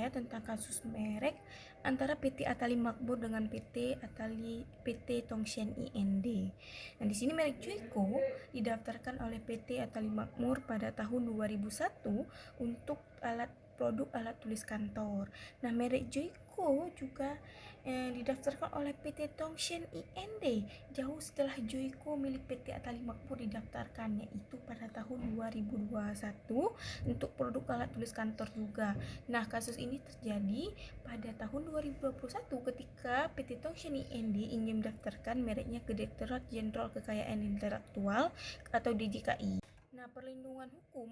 tentang kasus merek antara PT Atali Makmur dengan PT Tongshen IND. Nah, di sini merek Joyko didaftarkan oleh PT Atali Makmur pada tahun 2001 untuk produk alat tulis kantor. Nah, merek Joyko juga didaftarkan oleh PT Tongshen IND jauh setelah Joyko milik PT Atali Makmur didaftarkan, yaitu pada tahun 2021 untuk produk alat tulis kantor juga. Nah, kasus ini terjadi pada tahun 2021 ketika PT Tongshen IND ingin mendaftarkan mereknya ke Direktorat Jenderal Kekayaan Intelektual atau DJKI. Nah, perlindungan hukum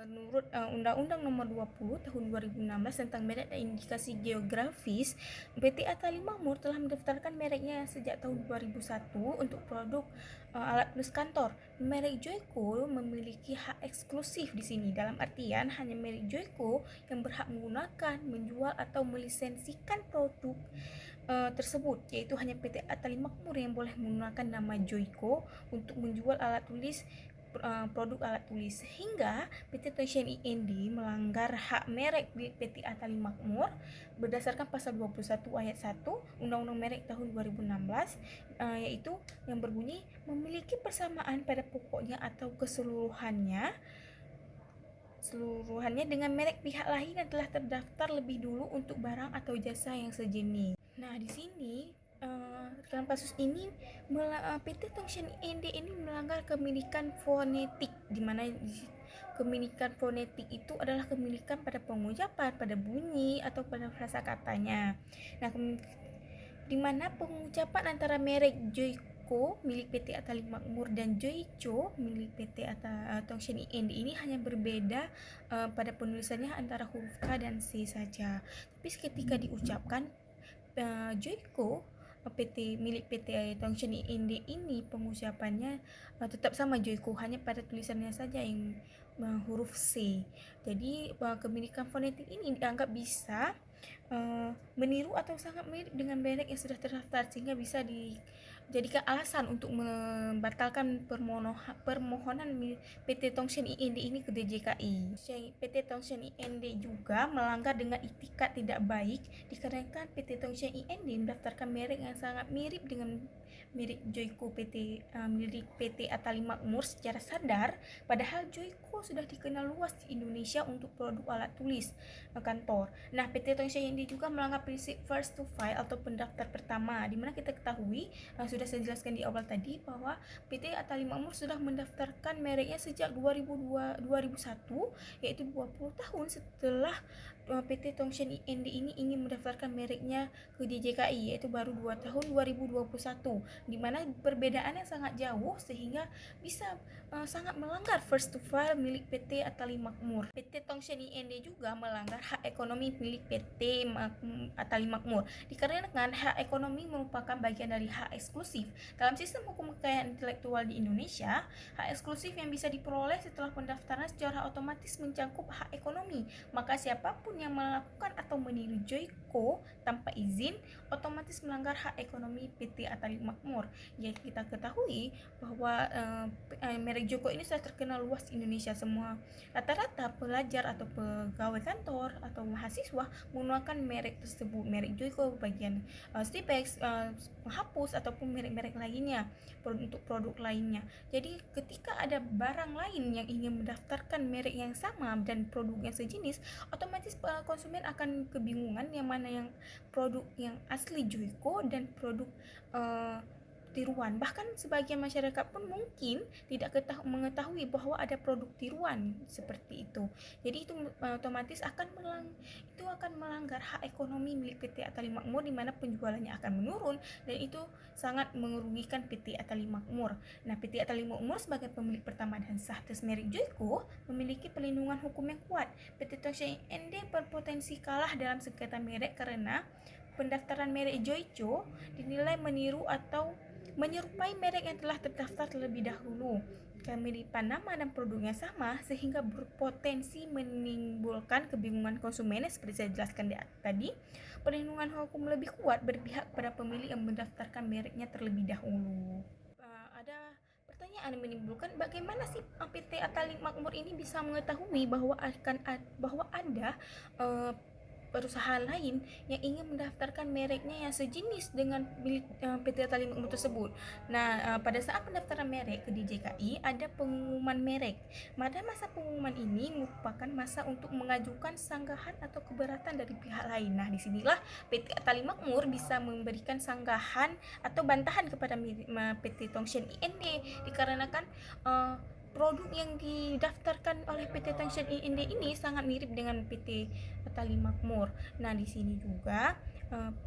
menurut Undang-Undang Nomor 20 Tahun 2016 tentang merek dan indikasi geografis, PT Atali Makmur telah mendaftarkan mereknya sejak tahun 2001 untuk produk alat tulis kantor. Merek Joyko memiliki hak eksklusif di sini, dalam artian hanya merek Joyko yang berhak menggunakan, menjual atau melisensikan produk tersebut, yaitu hanya PT Atali Makmur yang boleh menggunakan nama Joyko untuk menjual alat tulis produk alat tulis, sehingga PT Tongshen IND melanggar hak merek di PT Atali Makmur berdasarkan pasal 21 ayat 1 Undang-Undang Merek tahun 2016, yaitu yang berbunyi memiliki persamaan pada pokoknya atau keseluruhannya dengan merek pihak lain yang telah terdaftar lebih dulu untuk barang atau jasa yang sejenis. Nah, di sini dalam kasus ini PT Tongshen IND ini melanggar kepemilikan fonetik, di mana kepemilikan fonetik itu adalah kepemilikan pada pengucapan, pada bunyi atau pada frasa katanya. Nah, di mana pengucapan antara merek Joyko milik PT Atali Makmur dan Joyco milik PT Tongshen IND ini hanya berbeda pada penulisannya antara huruf K dan C saja. Tapi ketika diucapkan Joyko milik PT Tongshen IND ini pengucapannya tetap sama Joyko, hanya pada tulisannya saja yang huruf C. Jadi kepemilikan fonetik ini dianggap bisa meniru atau sangat mirip dengan merek yang sudah terdaftar, sehingga bisa dijadikan alasan untuk membatalkan permohonan PT Tongshen IND ini ke DJKI. PT Tongshen IND juga melanggar dengan itikat tidak baik dikarenakan PT Tongshen IND mendaftarkan merek yang sangat mirip dengan merek Joyko milik PT Atali Makmur secara sadar, padahal Joyko sudah dikenal luas di Indonesia untuk produk alat tulis kantor. Nah, PT Tongshen IND juga melanggar prinsip first to file atau pendaftar pertama, di mana kita ketahui sudah saya jelaskan di awal tadi bahwa PT Atali Makmur sudah mendaftarkan mereknya sejak 2001, yaitu 20 tahun setelah PT Tongshen IND ini ingin mendaftarkan mereknya ke DJKI, yaitu baru 2 tahun 2021, di mana perbedaannya sangat jauh sehingga bisa sangat melanggar first to file milik PT Atali Makmur. PT Tongshen IND juga melanggar hak ekonomi milik PT Atali Makmur dikarenakan hak ekonomi merupakan bagian dari hak eksklusif. Dalam sistem hukum kekayaan intelektual di Indonesia, hak eksklusif yang bisa diperoleh setelah pendaftaran secara otomatis mencakup hak ekonomi. Maka siapapun yang melakukan atau meniru Joyko tanpa izin otomatis melanggar hak ekonomi PT Atali Makmur. Jadi kita ketahui bahwa merek Joyko ini sudah terkenal luas di Indonesia. Semua rata-rata pelajar atau pegawai kantor atau mahasiswa menggunakan merek tersebut, merek Joyko, bagian Stipex, penghapus ataupun merek-merek lainnya untuk produk lainnya. Jadi ketika ada barang lain yang ingin mendaftarkan merek yang sama dan produk yang sejenis, otomatis konsumen akan kebingungan yang mana yang produk yang asli Joyko dan produk tiruan. Bahkan sebagian masyarakat pun mungkin tidak mengetahui bahwa ada produk tiruan seperti itu. Jadi itu otomatis akan melanggar hak ekonomi milik PT Atali Makmur, di mana penjualannya akan menurun dan itu sangat merugikan PT Atali Makmur. Nah, PT Atali Makmur sebagai pemilik pertama dan sah atas merek Joyko memiliki perlindungan hukum yang kuat. PT Tongshen IND berpotensi kalah dalam sengketa merek karena pendaftaran merek Joyko dinilai meniru atau menyerupai merek yang telah terdaftar terlebih dahulu. Kemiripan nama dan produknya sama sehingga berpotensi menimbulkan kebingungan konsumen seperti saya jelaskan tadi. Perlindungan hukum lebih kuat berpihak pada pemilik yang mendaftarkan mereknya terlebih dahulu. Ada pertanyaan yang menimbulkan, bagaimana sih PT Atali Makmur ini bisa mengetahui bahwa ada perusahaan lain yang ingin mendaftarkan mereknya yang sejenis dengan milik PT Atta Lima Makmur tersebut. Nah, pada saat pendaftaran merek ke DJKI ada pengumuman merek. Pada masa pengumuman ini merupakan masa untuk mengajukan sanggahan atau keberatan dari pihak lain. Nah, disinilah PT Atta Lima Makmur bisa memberikan sanggahan atau bantahan kepada PT Tongshan IND dikarenakan produk yang didaftarkan oleh PT Tongshan IND ini sangat mirip dengan PT Atta Lima Makmur. Nah, di sini juga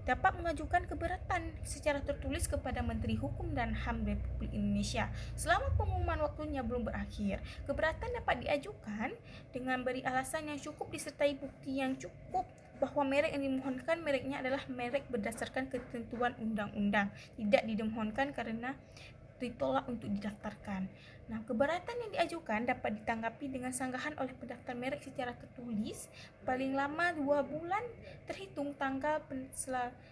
dapat mengajukan keberatan secara tertulis kepada Menteri Hukum dan HAM Republik Indonesia selama pengumuman waktunya belum berakhir. Keberatan dapat diajukan dengan beri alasan yang cukup disertai bukti yang cukup bahwa merek yang dimohonkan mereknya adalah merek berdasarkan ketentuan undang-undang, tidak dimohonkan karena ditolak untuk didaftarkan. Nah, keberatan yang diajukan dapat ditanggapi dengan sanggahan oleh pendaftar merek secara tertulis paling lama 2 bulan terhitung tanggal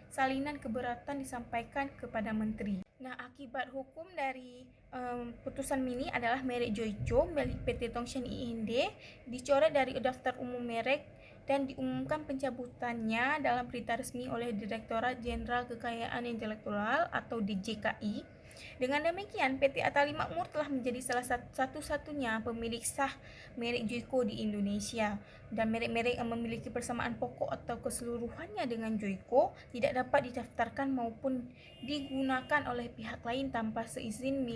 salinan keberatan disampaikan kepada menteri. Nah, akibat hukum dari putusan ini adalah merek Joico milik PT Tongshan IND dicoret dari daftar umum merek dan diumumkan pencabutannya dalam berita resmi oleh Direktorat Jenderal Kekayaan Intelektual atau DJKI. Dengan demikian, PT Atta Lima Makmur telah menjadi salah satu-satunya pemilik sah merek Joico di Indonesia, dan merek-merek yang memiliki persamaan pokok atau keseluruhannya dengan Joico tidak dapat didaftarkan maupun digunakan oleh pihak lain tanpa seizin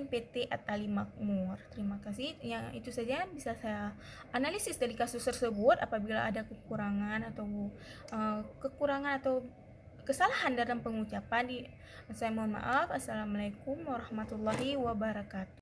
PT Atta Lima Makmur. Terima kasih. Yang itu saja bisa saya analisis dari kasus tersebut. Apabila ada kekurangan atau kesalahan dalam pengucapan, saya mohon maaf. Assalamualaikum warahmatullahi wabarakatuh.